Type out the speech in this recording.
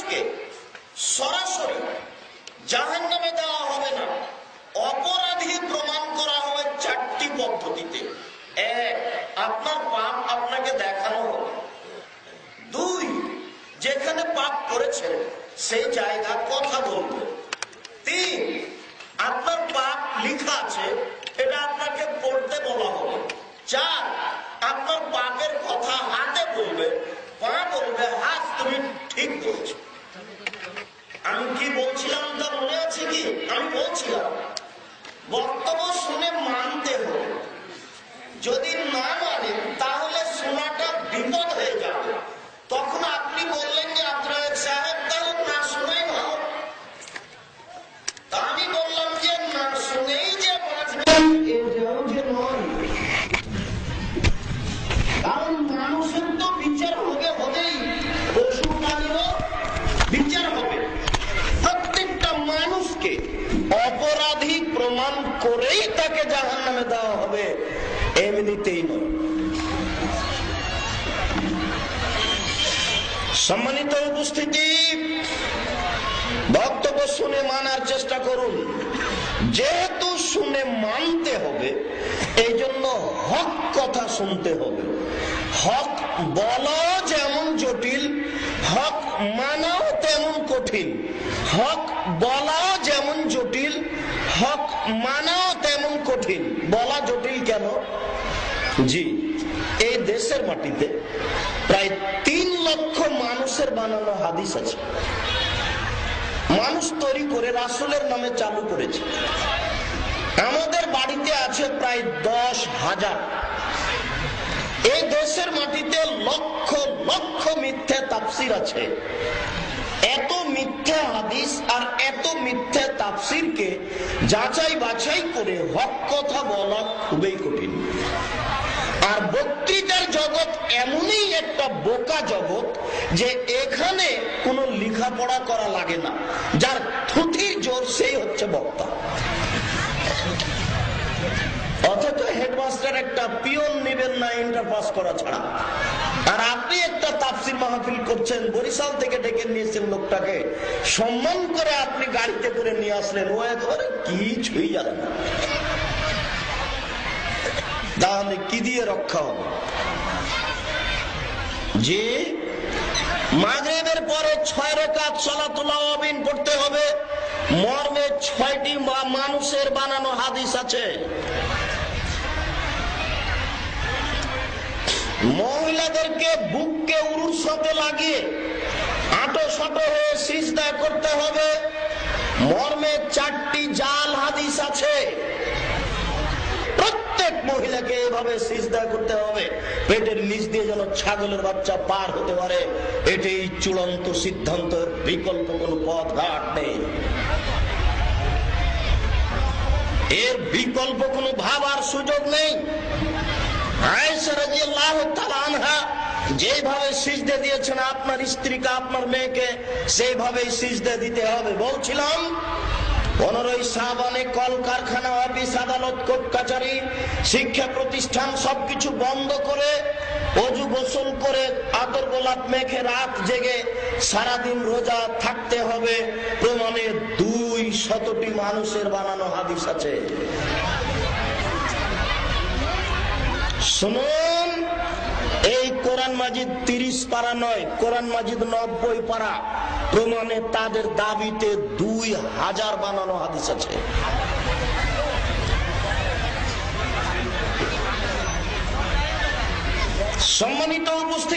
মানুষকে সরাসরি জাহান্নামে দেওয়া হবে না, অপরাধী প্রমাণ করা হবে চারটি পদ্ধতিতে। এক, আপনার পাপ আপনাকে দেখানো হবে। দুই, যেখানে পাপ করেছেন সেই জায়গা কথা বলবে। তিন, আপনার পাপ লেখা আছে এটা আপনাকে পড়তে বলা হবে। চার, আপনার পাপের কথা হাতে বলবে, পা বলবে হাত তুমি ঠিক বলছো। আমি কি বলছিলাম তা মনে আছে কি? আমি বলছিলাম বক্তব্য শুনে মানতে হবে, যদি না মানেন তাহলে শোনাটা বিপদ হয়ে যাবে। তখন আপনি বললেন যে আপনার সাহেব তাহলে না শুনেই ভালো। তা আমি বললাম যে না শুনেই যে বাঁচবেন এটাও যে নয়, কারণ মানুষের তো বিচার হবে, হবেই, পশু প্রাণীরও বিচার হবে। প্রত্যেকটা মানুষকে অপরাধী প্রমাণ করেই তাকে জাহান্নামে দেওয়া হবে, এমনিতেই নয়। সম্মানিত উপস্থিতি, বক্তব্য শুনে মানার চেষ্টা করুন। যেহেতু শুনে মানতে হবে এই জন্য হক কথা শুনতে হবে। হক বলাও যেমন জটিল, হক মানাও তেমন কঠিন। হক বলাও যেমন জটিল, হক মানাও তেমন কঠিন। বলা জটিল কেন? জি, এই দেশের মাটিতে প্রায় 3 লক্ষ মানুষের বানানো হাদিস আছে। মানুষ তৈরি করে রাসূলের নামে চালু করেছে। আমাদের বাড়িতে আছে প্রায় 10,000। এই দেশের মাটিতে লক্ষ লক্ষ মিথ্যে তাফসির আছে। এত মিথ্যে হাদিস আর এত মিথ্যে তাফসিরকে যাচাই বাছাই করে হক কথা বলা খুবই কঠিন। আর বক্তৃতার জগৎ এমনই একটা বোকা জগৎ যে এখানে কোনো লেখাপড়া করা লাগে না, যার থুথির জোর সেই হচ্ছে বক্তা। অথচ হেডমাস্টার একটা পিয়ন নেবেন না ইন্টার পাস করা ছাড়া। আর আপনি একটা তাফসির মাহফিল করছেন, বরিশাল থেকে ডেকে নিয়েছেন লোকটাকে, সম্মান করে আপনি গাড়িতে করে নিয়ে আসলেন, ও একেবারে কিছুই জানে না। তাহলে কি দিয়ে রক্ষা হবে? জি, মাগরিবের পরে 6 রাকাত সালাতুল আওয়াবিন পড়তে হবে, মর্মে 6টি মানুষের বানানো হাদিস আছে। মহিলাদেরকে বুককে উরুর সাথে লাগিয়ে আঁটো সাঁটো হয়ে সিজদা করতে হবে, মর্মে 4টি জাল হাদিস আছে। প্রত্যেক মহিলাকে এভাবে সিজদা করতে হবে, পেটের নিচ দিয়ে যেন ছাগলের বাচ্চা পার হতে পারে। এটাই চূড়ান্ত সিদ্ধান্ত, বিকল্প কোন পথ ঘাট নেই। এর বিকল্প কোনো ভাবার সুযোগ নেই। আয়েশা রাদিয়াল্লাহু তাআলা আনহা যেভাবে সিজদা দিয়েছেন আপনার স্ত্রীকে, আপনার মেয়েকে, সেইভাবেই সিজদা দিতে হবে। বলছিলাম 15ই শাবানে কল কারখানা, অফিস আদালত, কোর্ট কাচারি, শিক্ষা প্রতিষ্ঠান সবকিছু বন্ধ করে অজু গোসল করে আতর গোলাপ মেখে রাত জেগে সারাদিন রোজা থাকতে হবে। প্রমাণে 200টি মানুষের বানানো হাদিস আছে। শুনুন, এই কোরআন মাজিদ 30 পারা নয়, কোরআন মাজিদ 90 পারা। প্রমাণে তাদের দাবিতে 2000 বানানো হাদিস আছে। সম্মানিত উপস্থিতি।